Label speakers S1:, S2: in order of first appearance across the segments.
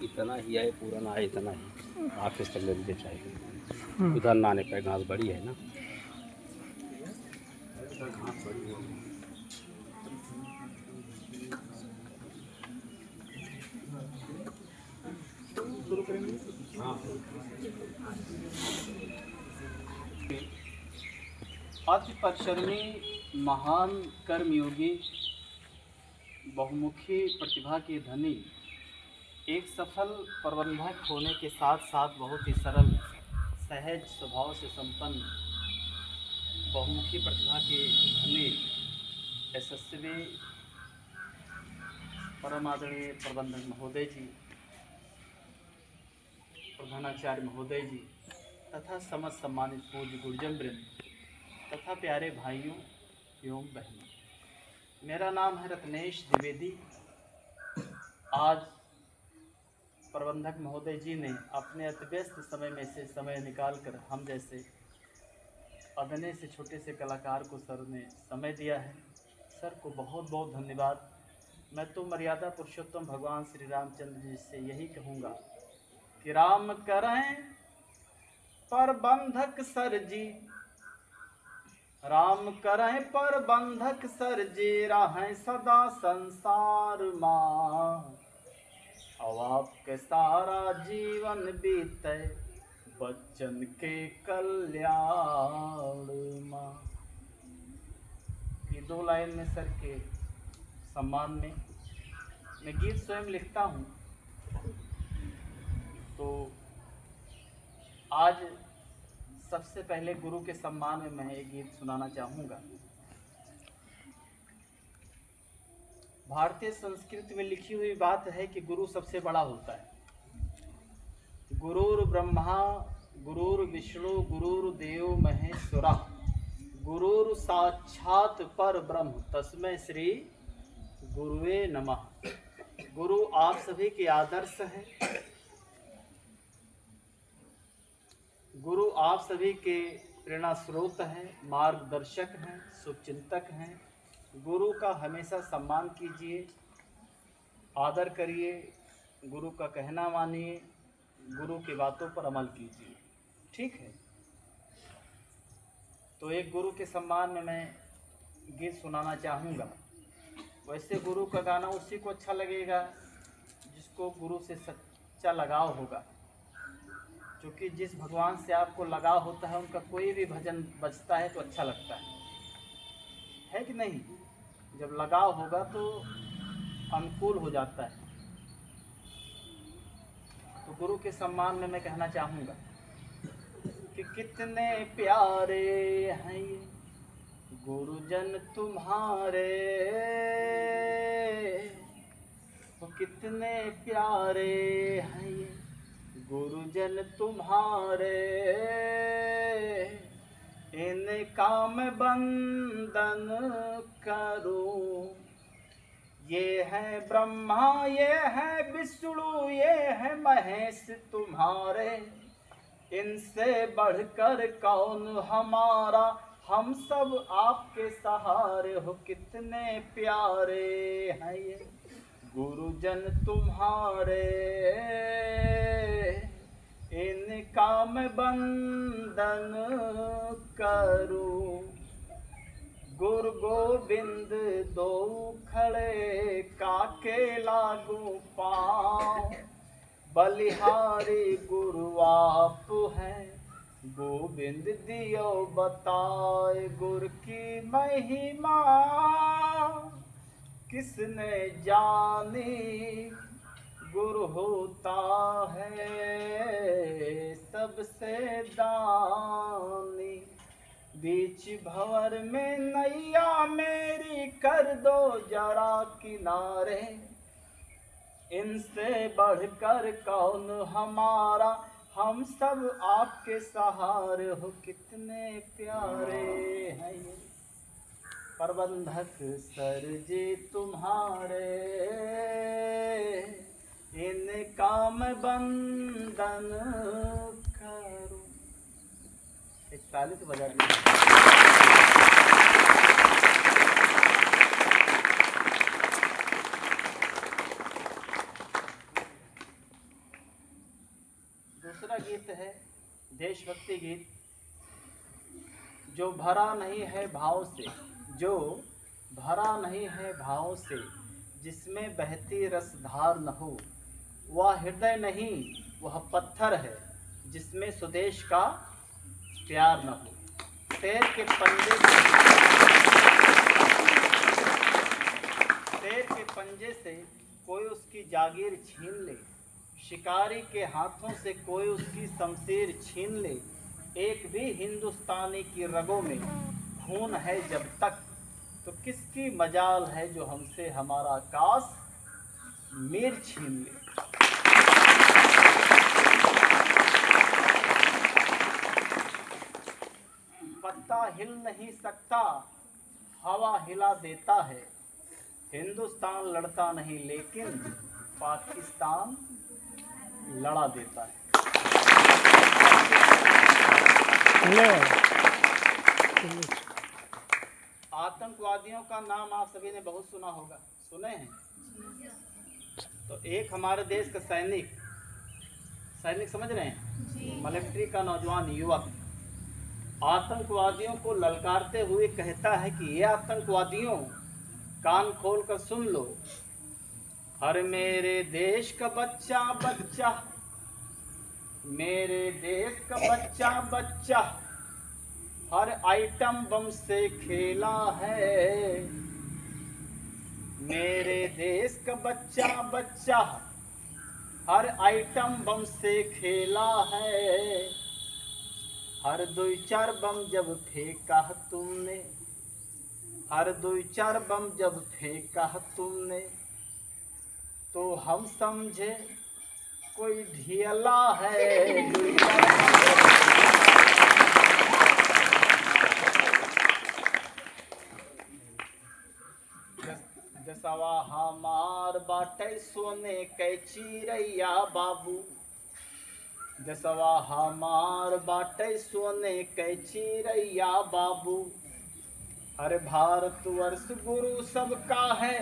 S1: इतना ही है, पूरा ना है, इतना ही ऑफिस तक ले लीजिए चाहिए। उधर ना आने का, घास बड़ी है ना, घास बड़ी है। हाँ, अति परिश्रमी महान कर्मयोगी बहुमुखी प्रतिभा के धनी, एक सफल प्रबंधक होने के साथ साथ बहुत ही सरल सहज स्वभाव से संपन्न बहुमुखी प्रतिभा के धनी यशस्वी परम आदरणीय प्रबंधक महोदय जी, प्रधानाचार्य महोदय जी तथा समस्त सम्मानित पूज्य गुरुजन वृंद तथा प्यारे भाइयों एवं बहनों, मेरा नाम है रत्नेश द्विवेदी। आज प्रबंधक महोदय जी ने अपने अति व्यस्त समय में से समय निकालकर हम जैसे अदने से छोटे से कलाकार को सर ने समय दिया है। सर को बहुत बहुत धन्यवाद। मैं तो मर्यादा पुरुषोत्तम भगवान श्री रामचंद्र जी से यही कहूँगा कि राम करें प्रबंधक सर जी, राम करें प्रबंधक सर जी, रहें सदा संसार माँ। अब आपके सारा जीवन बीते बच्चन के कल्याण माँ। ये दो लाइन में सर के सम्मान में मैं गीत स्वयं लिखता हूँ। तो आज सबसे पहले गुरु के सम्मान में मैं एक गीत सुनाना चाहूँगा। भारतीय संस्कृति में लिखी हुई बात है कि गुरु सबसे बड़ा होता है। गुरुर् ब्रह्मा गुरुर् विष्णु गुरुर्देव महेश्वरा, गुरुर् साक्षात पर ब्रह्म तस्मै श्री गुरुवे नमः। गुरु आप सभी के आदर्श हैं, गुरु आप सभी के प्रेरणा स्रोत हैं, मार्गदर्शक हैं, शुभचिंतक हैं। गुरु का हमेशा सम्मान कीजिए, आदर करिए, गुरु का कहना मानिए, गुरु की बातों पर अमल कीजिए, ठीक है। तो एक गुरु के सम्मान में मैं गीत सुनाना चाहूँगा। वैसे गुरु का गाना उसी को अच्छा लगेगा जिसको गुरु से सच्चा लगाव होगा, क्योंकि जिस भगवान से आपको लगाव होता है उनका कोई भी भजन बजता है तो अच्छा लगता है कि नहीं। जब लगाव होगा तो अनुकूल हो जाता है। तो गुरु के सम्मान में मैं कहना चाहूँगा कि कितने प्यारे हैं ये गुरुजन तुम्हारे, वो कितने प्यारे हैं ये गुरुजन तुम्हारे। इनका मैं बंदन करूं, ये है ब्रह्मा ये है विष्णु ये है महेश तुम्हारे। इनसे बढ़कर कौन हमारा, हम सब आपके सहारे हो। कितने प्यारे हैं ये गुरुजन तुम्हारे, इनका मैं बंदन करूं। गुरु गोविंद दो खड़े काके लागू पाँव, बलिहारी गुरु आप हैं गोविंद दियो बताए। गुरु की महिमा किसने जानी, गुरु होता है सबसे दानी। बीच भंवर में नैया मेरी कर दो जरा किनारे, इनसे बढ़कर कौन हमारा, हम सब आपके सहारे हो। कितने प्यारे हैं ये प्रबंधक सर जी तुम्हारे, इनका मैं बंदन करूं। एक ताली तो बजा दीजिए। दूसरा गीत है देशभक्ति गीत, जो भरा नहीं है भाव से, जो भरा नहीं है भाव से, जिसमें बहती रसधार न हो, वह हृदय नहीं वह पत्थर है, जिसमें स्वदेश का प्यार न हो। शेर के पंजे से कोई उसकी जागीर छीन ले, शिकारी के हाथों से कोई उसकी शमशीर छीन ले, एक भी हिंदुस्तानी की रगों में खून है जब तक, तो किसकी मजाल है जो हमसे हमारा काश मीर छीन ले। पत्ता हिल नहीं सकता, हवा हिला देता है, हिंदुस्तान लड़ता नहीं लेकिन पाकिस्तान लड़ा देता है। आतंकवादियों का नाम आप सभी ने बहुत सुना होगा, सुने हैं? तो एक हमारे देश का सैनिक समझ रहे हैं, मिलिट्री का नौजवान युवक आतंकवादियों को ललकारते हुए कहता है कि ये आतंकवादियों, कान खोल कर सुन लो, हर मेरे देश का बच्चा बच्चा, मेरे देश का बच्चा बच्चा हर आइटम बम से खेला है, मेरे देश का बच्चा बच्चा हर आइटम बम से खेला है, हर 2-4 बम जब फेंका तुमने, हर 2-4 बम जब फेंका तुमने, तो हम समझे कोई ढियला है। जसवा हमार बाटे सोने के चिरैया बाबू, जसवा हमार बाटे सोने के चिरैया बाबू, अरे भारतवर्ष गुरु सबका है,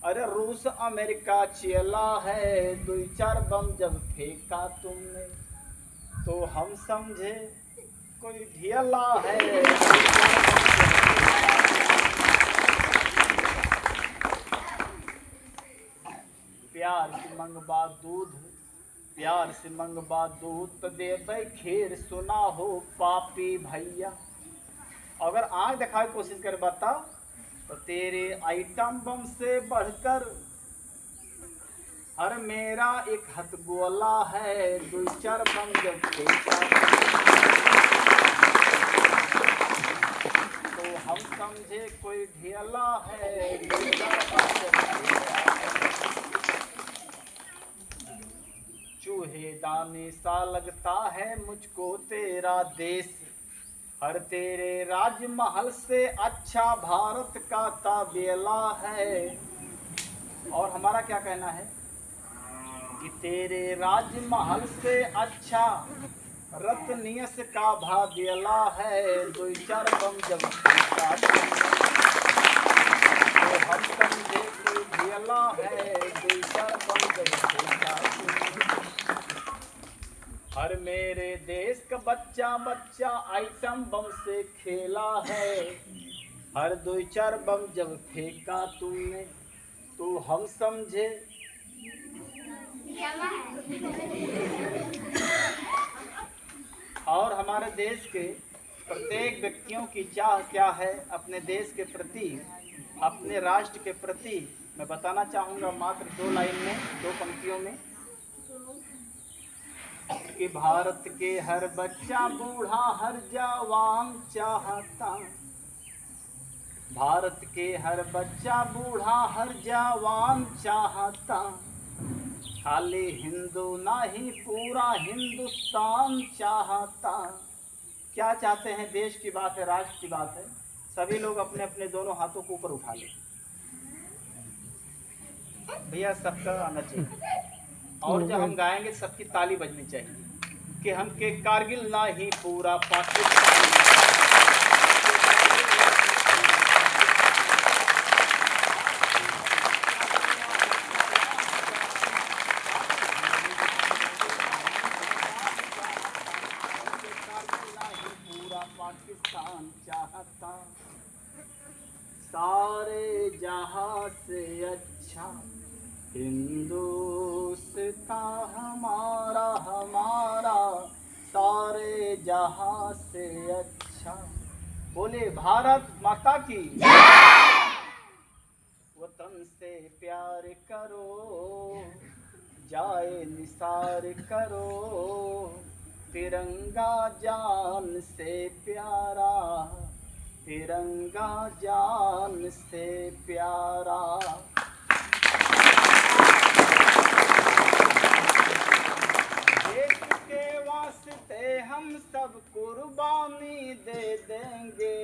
S1: अरे रूस अमेरिका चेला है, 2-4 बम जब फेंका तुमने, तो हम समझे कोई ढियला है। प्यार से मंगबा दूध, प्यार से मंगबा दूध तो देबै खीर, सुना हो पापी भैया। अगर आँख दिखाने की कोशिश कर बता तो तेरे आइटम बम से बढ़कर हर मेरा एक हथगोला है, 2-4 बम जब फेंका तो हम समझे कोई ढियला है, 2-4 बम जब फेंका। चूहे दाने सा लगता है मुझको तेरा देश, हर तेरे राजमहल से अच्छा भारत का ताबेला है। और हमारा क्या कहना है कि तेरे राजमहल से अच्छा रत्नियस का भावेला है, 2-4 बम जब फेंका तो हम समझे कोई ढेला है, 2-4 बम जब फेंका। हर मेरे देश का बच्चा बच्चा आइटम बम से खेला है, हर 2-4 बम जब फेंका तुमने तो हम समझे और हमारे देश के प्रत्येक व्यक्तियों की चाह क्या है अपने देश के प्रति, अपने राष्ट्र के प्रति मैं बताना चाहूँगा मात्र 2 लाइन में, 2 पंक्तियों में कि भारत के हर बच्चा बूढ़ा हर जवान चाहता, भारत के हर बच्चा बूढ़ा हर जवान चाहता, खाली हिंदू नहीं पूरा हिंदुस्तान चाहता। क्या चाहते हैं? देश की बात है, राष्ट्र की बात है, सभी लोग अपने अपने दोनों हाथों को ऊपर उठा ले भैया, सबका आना चाहिए। और जब हम गाएंगे सबकी ताली बजनी चाहिए कि हम के कारगिल ना ही पूरा पाकिस्तान। से अच्छा हिंदुस्तान हमारा हमारा सारे जहां से अच्छा। बोले भारत माता की, वतन से प्यार करो, जाए निसार करो, तिरंगा जान से प्यारा, तिरंगा जान से प्यारा। देश के वास्ते हम सब कुर्बानी दे देंगे,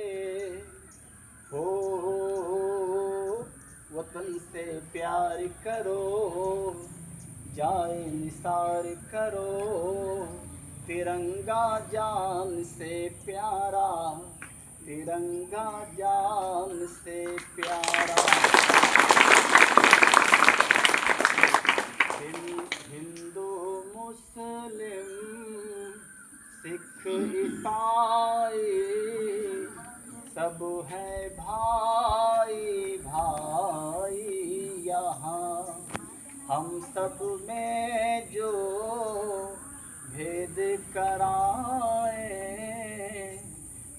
S1: हो वतन से प्यार करो, जाए निसार करो, तिरंगा जान से प्यारा, तिरंगा जान से प्यारा। हिंदू मुस्लिम सिख ईसाई सब है भाई भाई यहाँ। हम सब में जो भेद कराए,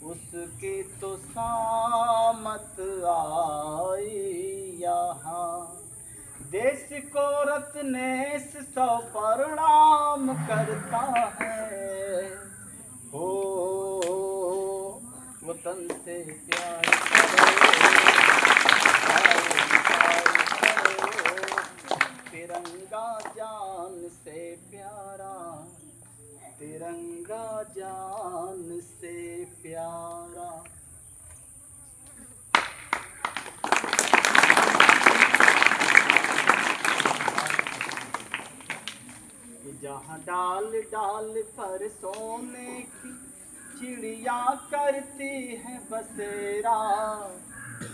S1: उसकी तो सामत आई यहाँ। देश को रत्नेश सौ प्रणाम करता है, हो वतन से प्यार करो, तिरंगा जान से प्यारा, तिरंगा जान से प्यारा। जहाँ डाल डाल पर सोने की चिड़िया करती है बसेरा,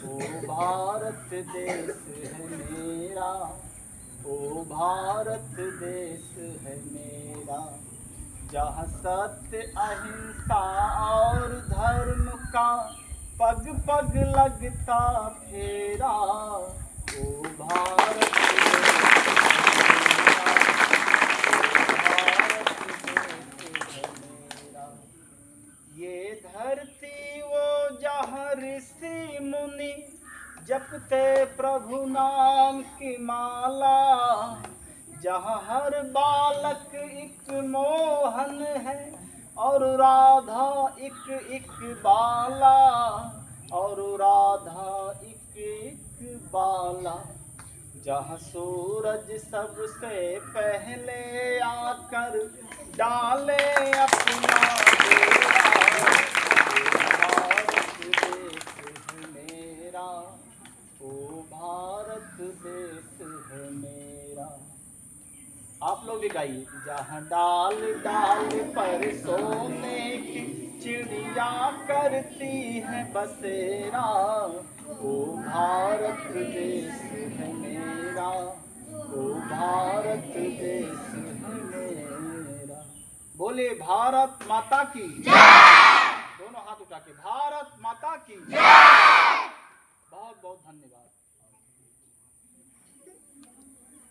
S1: ओ भारत देश है मेरा, ओ भारत देश है मेरा। जहाँ सत्य अहिंसा और धर्म का पग पग लगता फेरा, ओ भारत ये धरती वो जहाँ ऋषि मुनि जपते प्रभु नाम की माला, जहाँ हर बालक एक मोहन है और राधा एक एक बाला, और राधा एक एक बाला। जहाँ सूरज सबसे पहले आकर डाले अपना डेरा, भारत देश है मेरा, ओ भारत देश है मेरा। आप लोग भी गाइए। जहाँ डाल डाल पर सोने की चिड़िया करती है बसेरा, ओ भारत देश है मेरा, ओ भारत देश है मेरा। बोले भारत माता की जय। दोनों हाथ उठा के भारत माता की जय। बहुत बहुत धन्यवाद।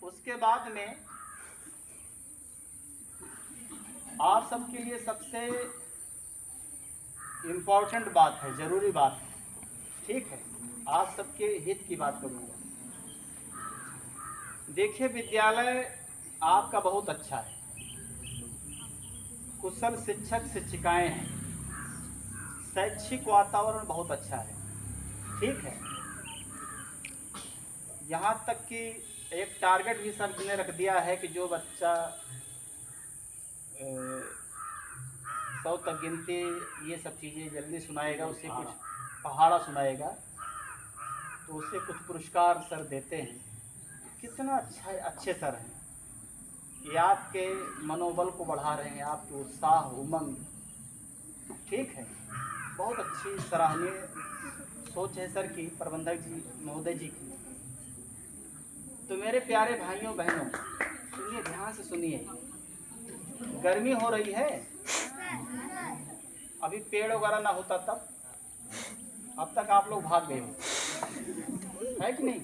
S1: उसके बाद में आप सबके लिए सबसे इम्पोर्टेंट बात है, जरूरी बात है, ठीक है, आप सबके हित की बात करूँगा। देखिए, विद्यालय आपका बहुत अच्छा है, कुशल शिक्षक शिक्षिकाएं हैं, शैक्षिक वातावरण बहुत अच्छा है, ठीक है। यहाँ तक कि एक टारगेट भी सर ने रख दिया है कि जो बच्चा 100 तक गिनती ये सब चीज़ें जल्दी सुनाएगा, उसे कुछ पहाड़ा सुनाएगा, तो उसे कुछ पुरस्कार सर देते हैं। कितना अच्छा है, अच्छे सर हैं, ये आपके मनोबल को बढ़ा रहे हैं, आपके उत्साह उमंग, ठीक है। बहुत अच्छी सराहनीय सोच है सर की, प्रबंधक जी महोदय जी की। तो मेरे प्यारे भाइयों बहनों, सुनिए, ध्यान से सुनिए। गर्मी हो रही है, अभी पेड़ वगैरह ना होता तब अब तक आप लोग भाग गए हो। है कि नहीं?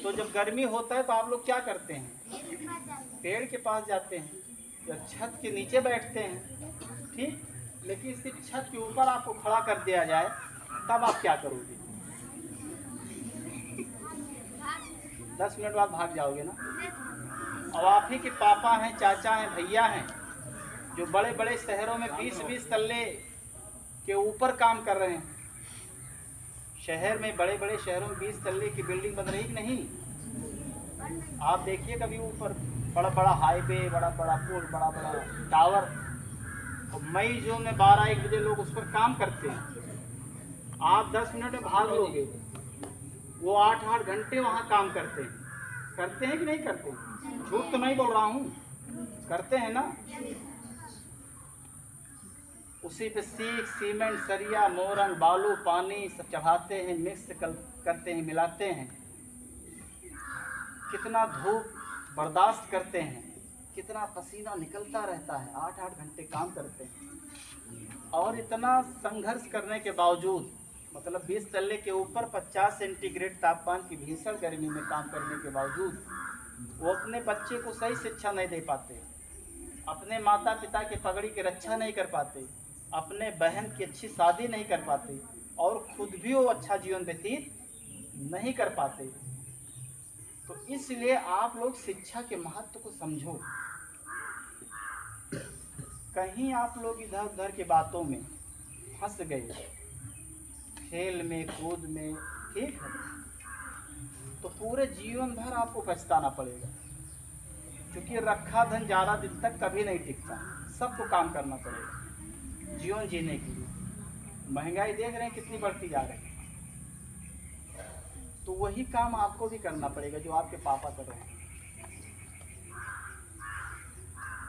S1: तो जब गर्मी होता है तो आप लोग क्या करते हैं? पेड़ के पास जाते हैं या छत के नीचे बैठते हैं, ठीक। लेकिन सिर्फ छत के ऊपर आपको खड़ा कर दिया जाए तब आप क्या करोगे? 10 मिनट बाद भाग जाओगे ना। अब आप ही के पापा हैं, चाचा हैं, भैया हैं, जो बड़े बड़े शहरों में 20-20 तल्ले के ऊपर काम कर रहे हैं। शहर में, बड़े बड़े शहरों में 20 तल्ले की बिल्डिंग बन रही कि नहीं? आप देखिए कभी ऊपर बड़ा बड़ा हाईवे, बड़ा बड़ा पुल, बड़ा बड़ा टावर। तो मई जून में 12-1 बजे लोग उस पर काम करते हैं। आप 10 मिनट में भाग लोगे, वो 8-8 घंटे वहाँ काम करते हैं। करते हैं कि नहीं करते? झूठ तो नहीं बोल रहा हूँ, करते हैं ना। उसी पे सीख, सीमेंट, सरिया, मोरंग, बालू, पानी सब चढ़ाते हैं, मिक्स करते हैं, मिलाते हैं। कितना धूप बर्दाश्त करते हैं, कितना पसीना निकलता रहता है, 8-8 घंटे काम करते हैं। और इतना संघर्ष करने के बावजूद, मतलब 20 तल्ले के ऊपर 50 सेंटीग्रेड तापमान की भीषण गर्मी में काम करने के बावजूद वो अपने बच्चे को सही शिक्षा नहीं दे पाते, अपने माता पिता के पगड़ी की रक्षा नहीं कर पाते, अपने बहन की अच्छी शादी नहीं कर पाते, और खुद भी वो अच्छा जीवन व्यतीत नहीं कर पाते। तो इसलिए आप लोग शिक्षा के महत्व को समझो। कहीं आप लोग इधर उधर के बातों में फंस गए, खेल में, कूद में, ठीक है, तो पूरे जीवन भर आपको पछताना पड़ेगा। क्योंकि रखा धन ज़्यादा दिन तक कभी नहीं टिकता, सबको काम करना पड़ेगा जीवन जीने के लिए। महंगाई देख रहे हैं कितनी बढ़ती जा रही है, तो वही काम आपको भी करना पड़ेगा जो आपके पापा कर रहे हैं।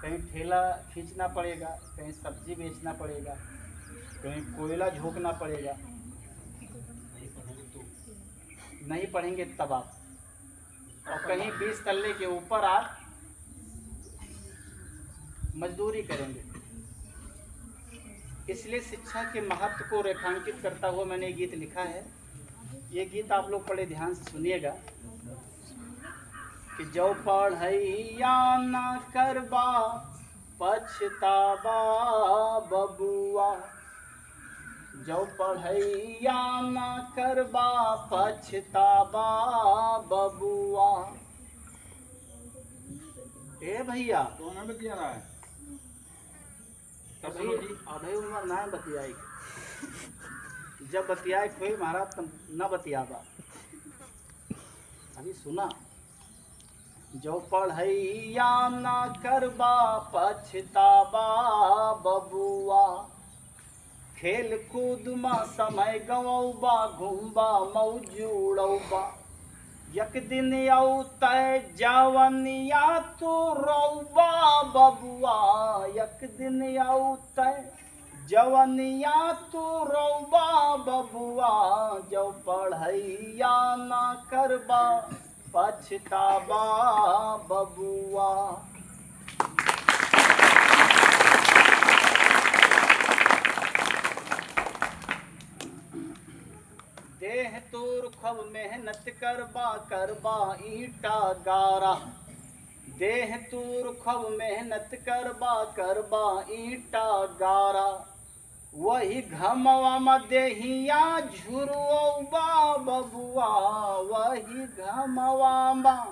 S1: कहीं ठेला खींचना पड़ेगा, कहीं सब्जी बेचना पड़ेगा, कहीं कोयला झोंकना पड़ेगा। नहीं पढ़ेंगे तब आप, और कहीं 20 तल्ले के ऊपर आप मजदूरी करेंगे। इसलिए शिक्षा के महत्व को रेखांकित करता हुआ मैंने गीत लिखा है। ये गीत आप लोग बड़े ध्यान से सुनिएगा कि जो पढ़ैया ना करबा पछतावा बबुआ, जो पढ़ैया ना करबा पछतावा बबुआ। ए भैया
S2: तो हमें बतिया रहा है
S1: अभी आधे उम्र ना बतियाई, जब बतियाए कोई महाराज तब न बतियाबा। अभी सुना, जो पढ़ैया ना करबा पछतावा बबुआ, खेल कूद मा समय गवौबा, घूमबा मौजूड़ौबा, यक दिन औतै जवनिया तू रौबा बबुआ, यक दिन औतै जवनिया तू रौबा बबुआ, जो पढ़ैया ना करबा पछतावा बबुआ। देह तोर खब मेहनत करबा, करबा ईटा गारा, देह तूर खब मेहनत करबा, करबा ईटा गारा, वही घमवा में देहिया झुरौबा बबुआ, वही घमवा में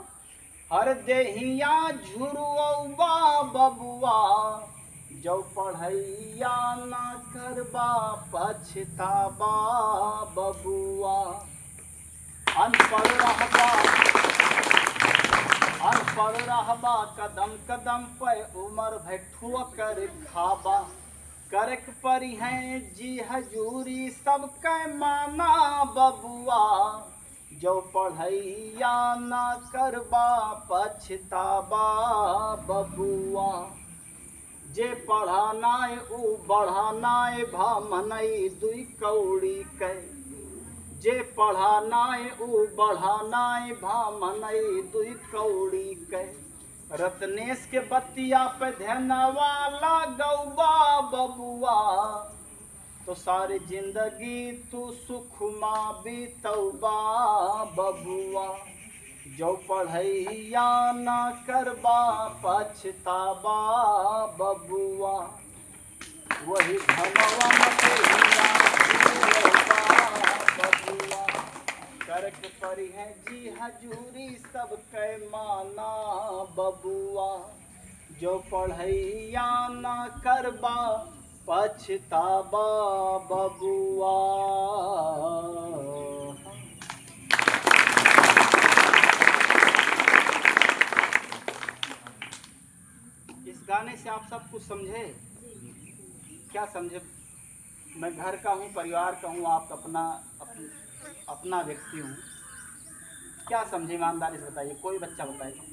S1: हर देहिया झुरौबा बबुआ, जो पढ़ैया ना करबा पछतावा बबुआ। अनपढ़ रहबा, अनपढ़ रहबा कदम कदम पे उमर भैठुआ कर खाबा, करक परी हैं जी हजूरी सबके माना बबुआ, जो पढ़ैया ना करबा पछतावा बबुआ। जे पढ़ानाय उ बढ़ानाय भामनई दुई कौड़ी कै, जे पढ़ानाय उ बढ़ानाय भामनई दुई कौड़ी कै, रत्नेश के बतिया पे ध्यानवा लगौबा बबुआ, तो सारी जिंदगी तू सुख माँ बीतौबा बबुआ, जो पढ़ैया ना करबा पछताबा बबुआ, वही घमवा मटेरिया बबुआ, करक परी है जी हजूरी सब कै माना बबुआ, जो पढ़ैया ना करबा पछताबा बबुआ। इस गाने से आप सब कुछ समझे? क्या समझे? मैं घर का हूँ, परिवार का हूँ, आप अपना व्यक्ति हूँ, क्या समझे ईमानदारी से बताइए, कोई बच्चा बताएगा?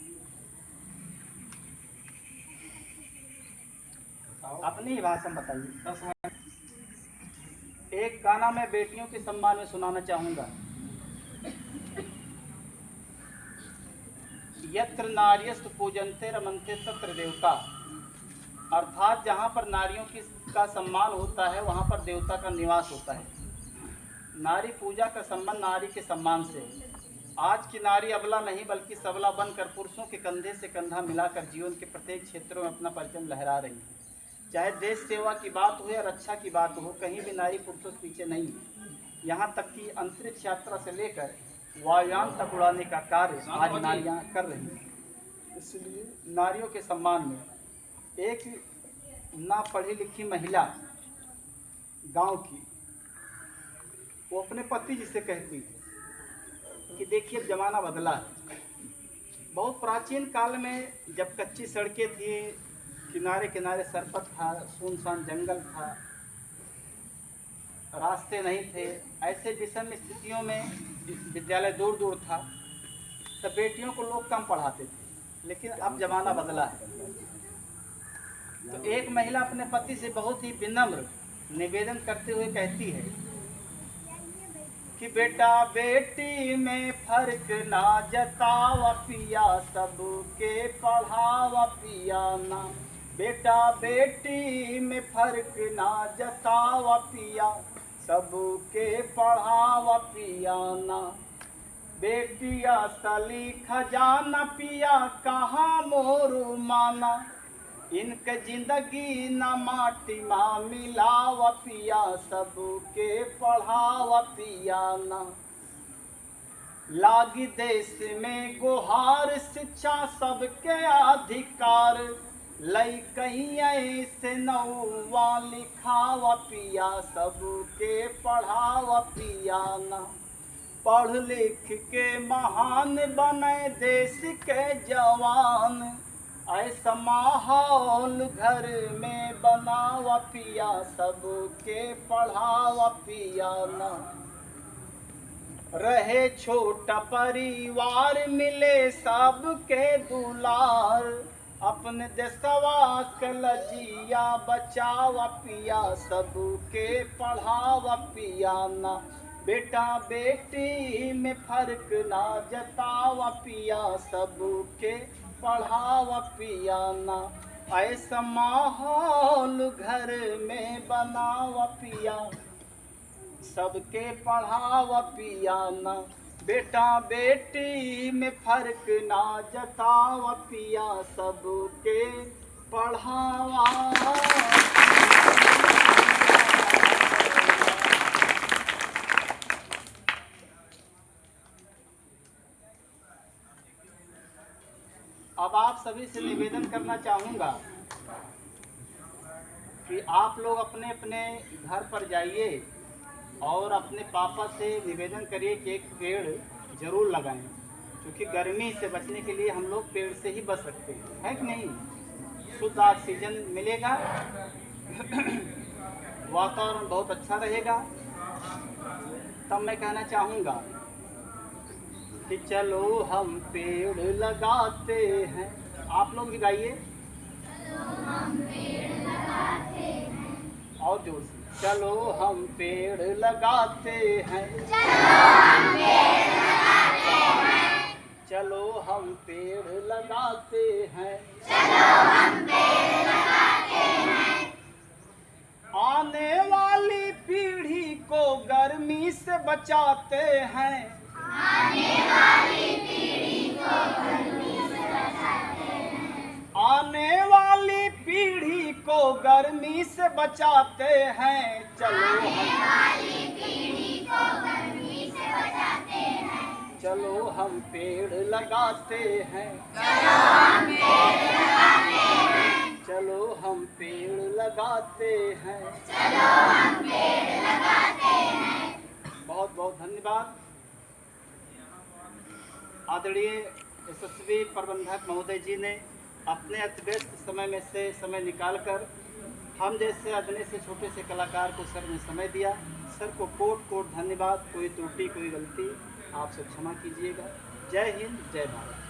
S1: अपनी ही भाषा में बताइए। एक गाना मैं बेटियों के सम्मान में सुनाना चाहूँगा। यत्र नार्यस्तु पूजन्ते रमन्ते तत्र देवता, अर्थात जहाँ पर नारियों का सम्मान होता है वहाँ पर देवता का निवास होता है। नारी पूजा का संबंध नारी के सम्मान से। आज की नारी अबला नहीं बल्कि सबला बनकर पुरुषों के कंधे से कंधा मिलाकर जीवन के प्रत्येक क्षेत्रों में अपना परचम लहरा रही है। चाहे देश सेवा की बात हो या रक्षा की बात हो, कहीं भी नारी पुरुषों से पीछे नहीं है। यहाँ तक कि अंतरिक्ष यात्रा से लेकर वायुयान तक उड़ाने का कार्य आज नारियाँ कर रही हैं। इसलिए नारियों के सम्मान में एक ना पढ़ी लिखी महिला गांव की, वो अपने पति जिसे कहती है कि देखिए अब जमाना बदला है। बहुत प्राचीन काल में जब कच्ची सड़कें थी, किनारे किनारे सरपत था, सुनसान जंगल था, रास्ते नहीं थे, ऐसे विषम स्थितियों में विद्यालय दूर दूर था, तब बेटियों को लोग कम पढ़ाते थे। लेकिन अब जमाना बदला है। तो एक महिला अपने पति से बहुत ही विनम्र निवेदन करते हुए कहती है कि बेटा बेटी में फर्क ना जतावा पिया, सबके पढ़ावा पिया ना। बेटा बेटी में फर्क ना जतावा पिया, सबके पढ़ावा पिया ना। बेटिया सली खजाना पिया, कहाँ मोरू माना। इनके जिंदगी न माटी माँ मिलावा पिया, सबके पढ़ावा पिया ना। लागी देश में गुहार शिक्षा सबके अधिकार, लई कहीं से नौवा लिखावा पिया, सबके पढ़ावा पिया ना। पढ़ लिख के महान बने देश के जवान, ऐसा माहौल घर में बनावा पिया, सबके पढ़ावा पिया ना। रहे छोटा परिवार मिले सबके दुलार, अपने देशवा के लजिया बचावा पिया, सबके पढ़ावा पिया ना। बेटा बेटी में फर्क ना जतावा पिया, सबके पढ़ावा पिया ना। ऐसा माहौल घर में बनावा पिया, सबके पढ़ावा पिया ना। बेटा बेटी में फर्क ना जतावा पिया, सबके पढ़ावा। अब आप सभी से निवेदन करना चाहूँगा कि आप लोग अपने अपने घर पर जाइए और अपने पापा से निवेदन करिए कि एक पेड़ जरूर लगाएं, क्योंकि गर्मी से बचने के लिए हम लोग पेड़ से ही बच सकते हैं, है कि नहीं? शुद्ध ऑक्सीजन मिलेगा, वातावरण बहुत अच्छा रहेगा। तब मैं कहना चाहूँगा कि चलो हम पेड़ लगाते हैं। आप लोग भी गाइए और जोर से, चलो हम पेड़ लगाते हैं, चलो हम पेड़ लगाते हैं, आने वाली बचाते हैं,
S2: आने वाली पीढ़ी को गर्मी से बचाते हैं,
S1: आने वाली पीढ़ी को गर्मी से बचाते हैं। चलो
S2: आने वाली पीढ़ी को गर्मी से बचाते हैं,
S1: चलो हम पेड़ लगाते हैं,
S2: चलो हम पेड़ लगाते हैं,
S1: चलो हम पेड़ लगाते हैं।
S2: चलो हम पेड़ लगाते हैं।
S1: बहुत बहुत धन्यवाद। आदरणीय यशस्वी प्रबंधक महोदय जी ने अपने अति व्यस्त समय में से समय निकालकर हम जैसे आदरणीय से छोटे से कलाकार को सर ने समय दिया। सर को कोट कोट धन्यवाद। कोई त्रुटि कोई गलती आप सब क्षमा कीजिएगा। जय हिंद, जय भारत।